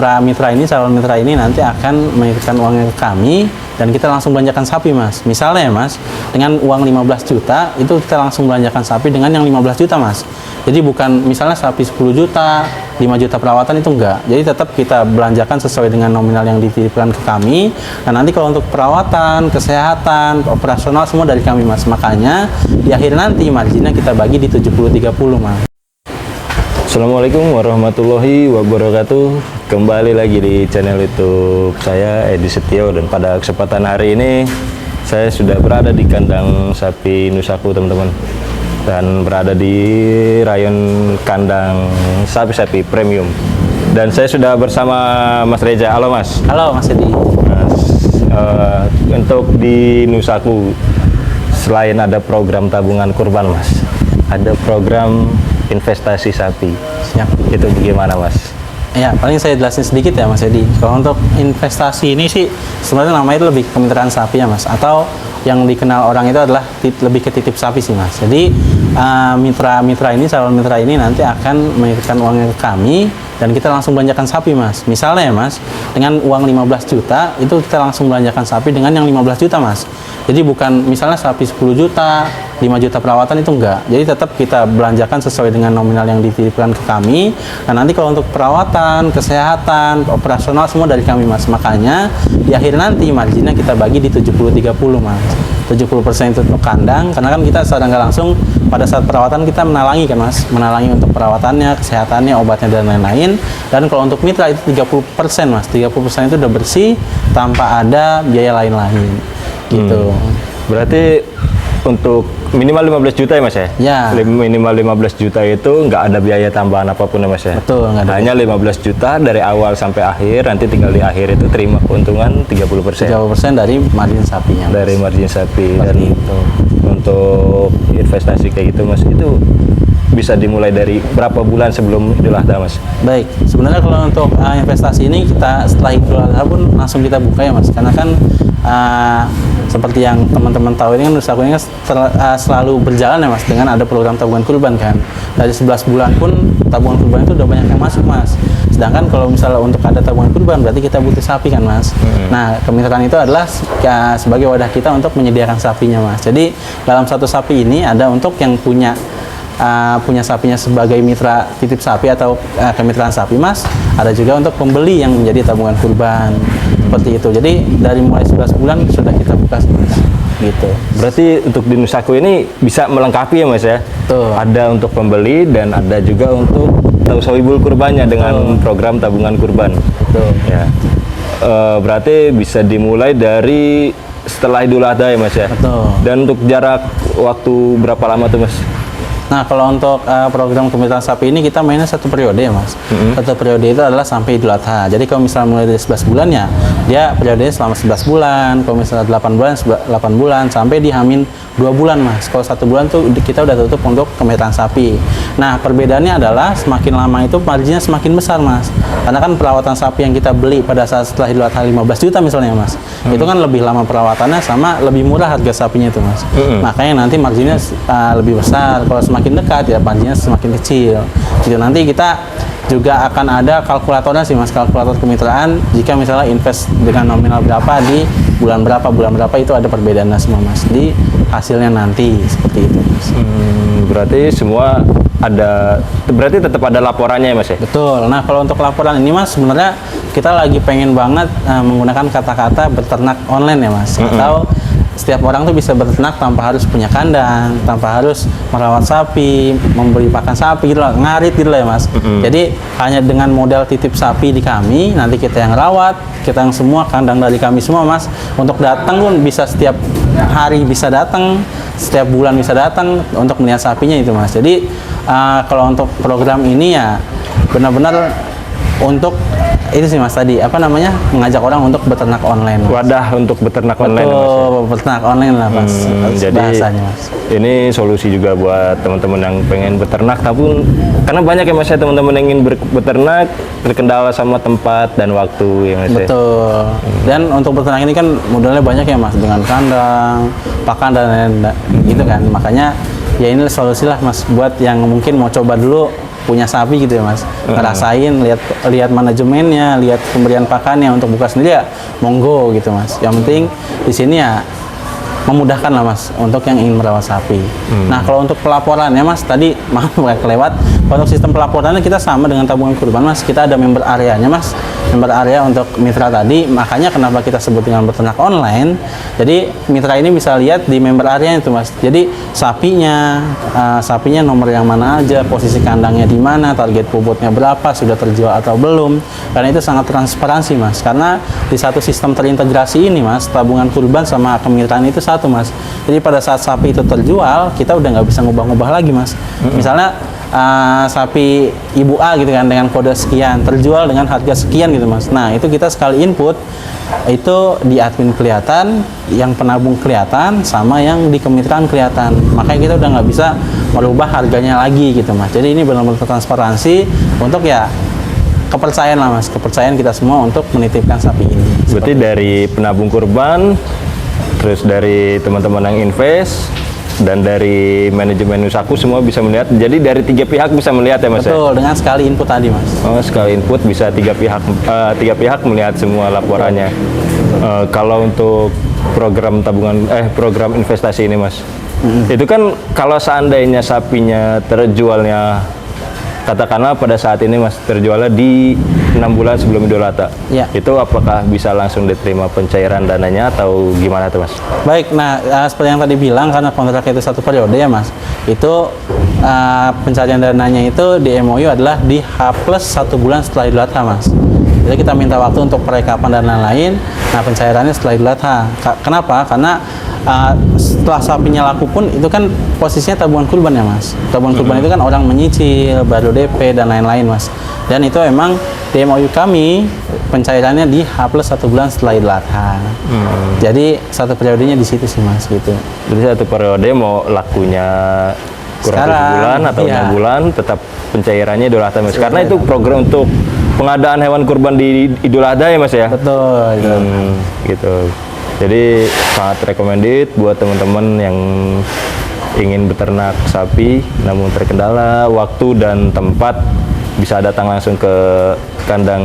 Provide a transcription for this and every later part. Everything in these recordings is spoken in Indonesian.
Mitra ini, calon mitra ini nanti akan menitipkan uangnya ke kami dan kita langsung belanjakan sapi mas. Misalnya ya mas, dengan uang 15 juta itu kita langsung belanjakan sapi dengan yang 15 juta mas. Jadi bukan misalnya sapi 10 juta, 5 juta perawatan itu enggak. Jadi tetap kita belanjakan sesuai dengan nominal yang dititipkan ke kami. Dan nanti kalau untuk perawatan, kesehatan, operasional semua dari kami mas. Makanya di akhir nanti marginnya kita bagi di 70-30 mas. Assalamualaikum warahmatullahi wabarakatuh. Kembali lagi di channel YouTube saya, Edi Setio, dan pada kesempatan hari ini saya sudah berada di kandang sapi Nusaku teman-teman, dan berada di rayon kandang sapi-sapi premium. Dan saya sudah bersama Mas Reza. Halo Mas. Halo Mas Edi. Mas, untuk di Nusaku selain ada program tabungan kurban Mas, ada program investasi sapi. Siap. Itu bagaimana Mas? Ya, paling saya jelasin sedikit ya Mas Edi. Kalau untuk investasi ini sih sebenarnya namanya itu lebih kemitraan sapi ya Mas, atau yang dikenal orang itu adalah lebih ke titip sapi sih Mas. Jadi mitra-mitra ini, calon mitra ini nanti akan menitipkan uangnya ke kami dan kita langsung belanjakan sapi mas. Misalnya ya mas, dengan uang 15 juta itu kita langsung belanjakan sapi dengan yang 15 juta mas. Jadi bukan misalnya sapi 10 juta, 5 juta perawatan itu enggak. Jadi tetap kita belanjakan sesuai dengan nominal yang dititipkan ke kami. Dan nanti kalau untuk perawatan, kesehatan, operasional semua dari kami mas. Makanya di akhir nanti marginnya kita bagi di 70-30 mas. 70% itu untuk kandang, karena kan kita secara nggak langsung pada saat perawatan kita menalangi kan mas, menalangi untuk perawatannya, kesehatannya, obatnya dan lain-lain. Dan kalau untuk mitra itu 30% mas, 30% itu udah bersih tanpa ada biaya lain-lain gitu. Berarti untuk minimal 15 juta ya mas ya? Ya. Minimal 15 juta itu nggak ada biaya tambahan apapun ya mas ya? Betul, nggak ada. Hanya 15 juta dari awal sampai akhir, nanti tinggal di akhir itu terima keuntungan 30%. 30% dari margin sapinya mas. Dari margin sapi. Seperti Dan itu. untuk investasi kayak gitu mas, itu bisa dimulai dari berapa bulan sebelum Idul Adha mas? Baik, sebenarnya kalau untuk investasi ini kita setelah Idul Adha pun langsung kita buka ya mas, karena kan seperti yang teman-teman tahu ini kan Nusaku ini selalu berjalan ya mas, dengan ada program tabungan kurban kan. Dari 11 bulan pun tabungan kurban itu udah banyak yang masuk mas. Sedangkan kalau misalnya untuk ada tabungan kurban berarti kita butuh sapi kan mas. Nah kemitraan itu adalah sebagai wadah kita untuk menyediakan sapinya mas. Jadi dalam satu sapi ini ada untuk yang punya sapinya sebagai mitra titip sapi atau kemitraan sapi mas, ada juga untuk pembeli yang menjadi tabungan kurban seperti itu. Jadi dari mulai 11 bulan sudah kita buka gitu. Berarti untuk di Nusaku ini bisa melengkapi ya mas ya? Tuh. Ada untuk pembeli dan ada juga untuk taushawibul kurbannya dengan program tabungan kurban. Betul. Ya. Berarti bisa dimulai dari setelah Idul Adha ya mas ya? Betul. Dan untuk jarak waktu berapa lama tuh mas? Nah kalau untuk program kemitraan sapi ini kita mainnya satu periode ya mas. Satu periode itu adalah sampai Idul Adha. Jadi kalau misalnya mulai dari 11 bulan ya, dia periodenya selama 11 bulan. Kalau misalnya 8 bulan, 8 bulan sampai di Hamin 2 bulan mas. Kalau 1 bulan tuh kita udah tutup untuk kemitraan sapi. Nah perbedaannya adalah semakin lama itu marginnya semakin besar mas. Karena kan perawatan sapi yang kita beli pada saat setelah Idul Adha 15 juta misalnya mas, itu kan lebih lama perawatannya sama lebih murah harga sapinya itu mas. Makanya nanti marginnya lebih besar. Kalau semakin dekat ya marginnya semakin kecil gitu. Nanti kita juga akan ada kalkulatornya sih mas, kalkulator kemitraan. Jika misalnya invest dengan nominal berapa di bulan berapa itu ada perbedaannya semua mas di hasilnya nanti seperti itu mas. Berarti semua ada, berarti tetap ada laporannya ya mas ya? Betul. Nah kalau untuk laporan ini mas, sebenarnya kita lagi pengen banget menggunakan kata-kata beternak online ya mas, atau setiap orang tuh bisa beternak tanpa harus punya kandang, tanpa harus merawat sapi, memberi pakan sapi gitu lah, ngarit gitu lah ya mas. Jadi hanya dengan modal titip sapi di kami, nanti kita yang rawat, kita yang semua kandang dari kami semua mas. Untuk datang pun bisa setiap hari bisa datang, setiap bulan bisa datang untuk melihat sapinya itu mas. Jadi kalau untuk program ini ya benar-benar untuk itu sih mas tadi mengajak orang untuk beternak online mas. Wadah untuk beternak online mas, ya? Beternak online lah mas. Jadi bahasanya mas. Ini solusi juga buat teman-teman yang pengen beternak, tapi karena banyak ya mas ya teman-teman yang ingin beternak terkendala sama tempat dan waktu ya mas. Betul. Dan untuk beternak ini kan modalnya banyak ya mas, dengan kandang, pakan dan lain-lain gitu kan. Makanya ya ini solusi lah mas buat yang mungkin mau coba dulu punya sapi gitu ya mas, ngerasain, lihat manajemennya, lihat pemberian pakannya untuk buka sendiri ya monggo gitu mas. Yang penting di sini ya memudahkan lah mas untuk yang ingin merawat sapi. Nah kalau untuk pelaporannya mas, tadi maaf kelewat. Kalau untuk sistem pelaporannya kita sama dengan tabungan kurban mas, kita ada member areanya mas, member area untuk mitra tadi. Makanya kenapa kita sebut dengan beternak online. Jadi mitra ini bisa lihat di member area itu mas. Jadi sapinya nomor yang mana aja, posisi kandangnya di mana, target bobotnya berapa, sudah terjual atau belum. Karena itu sangat transparansi mas. Karena di satu sistem terintegrasi ini mas, tabungan kurban sama kemitraan itu satu mas. Jadi pada saat sapi itu terjual, kita udah nggak bisa ngubah-ngubah lagi mas. Misalnya sapi ibu A gitu kan dengan kode sekian terjual dengan harga sekian gitu mas. Nah itu kita sekali input itu di admin kelihatan, yang penabung kelihatan, sama yang di kemitraan kelihatan. Makanya kita udah nggak bisa merubah harganya lagi gitu mas. Jadi ini benar-benar transparansi untuk ya kepercayaan lah mas, kepercayaan kita semua untuk menitipkan sapi ini. Berarti dari penabung kurban, terus dari teman-teman yang invest, dan dari manajemen Nusaku semua bisa melihat. Jadi dari 3 pihak bisa melihat ya mas. Betul, dengan sekali input tadi mas. Oh, sekali input bisa 3 pihak melihat semua laporannya. Kalau untuk program program investasi ini mas, itu kan kalau seandainya sapinya terjualnya, katakanlah pada saat ini mas terjualnya di 6 bulan sebelum Idul Adha, itu apakah bisa langsung diterima pencairan dananya atau gimana tuh mas? Baik, nah seperti yang tadi bilang, karena kontrak itu 1 periode ya mas, itu pencarian dananya itu di MOU adalah di H+1 bulan setelah Idul Adha mas. Jadi kita minta waktu untuk perekapan dan lain-lain. Nah pencairannya setelah Idul Adha. Kenapa? Karena setelah sapinya laku pun itu kan posisinya tabungan kurban ya mas. Tabungan kurban itu kan orang menyicil, baru DP dan lain-lain mas. Dan itu emang di MOU kami pencairannya di H+1 bulan setelah Idul Adha. Jadi 1 periodenya di situ sih mas gitu. Jadi 1 periode mau lakunya kurang 7 bulan atau 6 bulan tetap pencairannya Idul Adha mas. Karena itu program untuk pengadaan hewan kurban di Idul Adha ya mas ya. Betul. Gitu. Jadi sangat recommended buat teman-teman yang ingin beternak sapi namun terkendala waktu dan tempat, bisa datang langsung ke kandang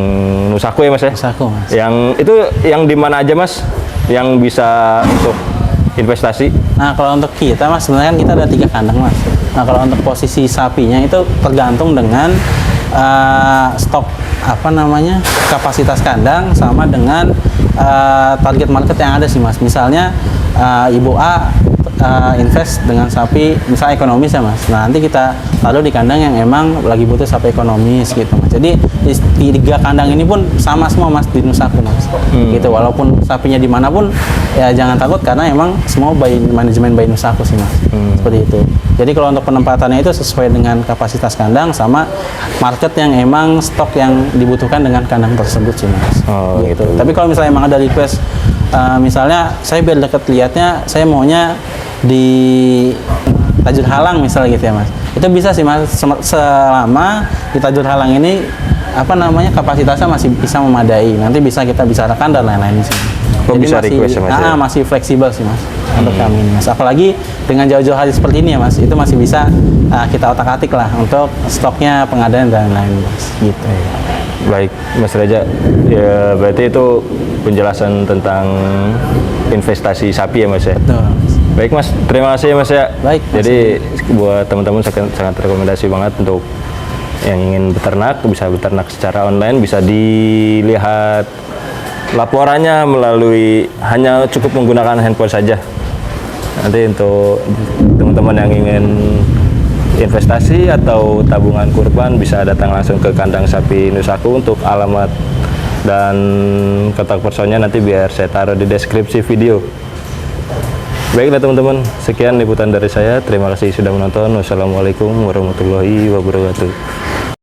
Nusaku ya mas ya. Nusaku mas. Yang itu yang di mana aja mas yang bisa untuk investasi? Nah kalau untuk kita mas, sebenarnya kan kita ada 3 kandang mas. Nah kalau untuk posisi sapinya itu tergantung dengan stok kapasitas kandang sama dengan target market yang ada sih mas. Misalnya ibu A invest dengan sapi misalnya ekonomis ya mas. Nah nanti kita taruh di kandang yang emang lagi butuh sapi ekonomis gitu mas. Jadi di 3 kandang ini pun sama semua mas di Nusaku mas. Gitu, walaupun sapinya dimanapun ya jangan takut karena emang semua manajemen by Nusaku sih mas. Seperti itu. Jadi kalau untuk penempatannya itu sesuai dengan kapasitas kandang sama market yang emang stok yang dibutuhkan dengan kandang tersebut sih mas. Gitu. Tapi kalau misalnya emang ada request, misalnya saya biar dekat lihatnya, saya maunya di Tajur Halang misalnya gitu ya mas. Itu bisa sih mas, selama di Tajur Halang ini kapasitasnya masih bisa memadai. Nanti bisa kita bicarakan dan lain-lain sih. Jadi bisa masih, request ya mas ya? Masih fleksibel sih mas untuk kami ini mas. Apalagi dengan jauh-jauh hari seperti ini ya mas, itu masih bisa kita otak-atik lah untuk stoknya, pengadaan dan lain-lain mas. Gitu. Baik mas Reza, ya berarti itu penjelasan tentang investasi sapi ya mas ya. Betul. Baik mas, terima kasih ya mas ya. Baik. Jadi buat teman-teman sangat rekomendasi banget untuk yang ingin beternak, bisa beternak secara online, bisa dilihat laporannya melalui, hanya cukup menggunakan handphone saja. Nanti untuk teman-teman yang ingin investasi atau tabungan kurban bisa datang langsung ke kandang sapi Nusaku. Untuk alamat dan kontak personnya nanti biar saya taruh di deskripsi video. Baiklah teman-teman, sekian liputan dari saya. Terima kasih sudah menonton. Wassalamualaikum warahmatullahi wabarakatuh.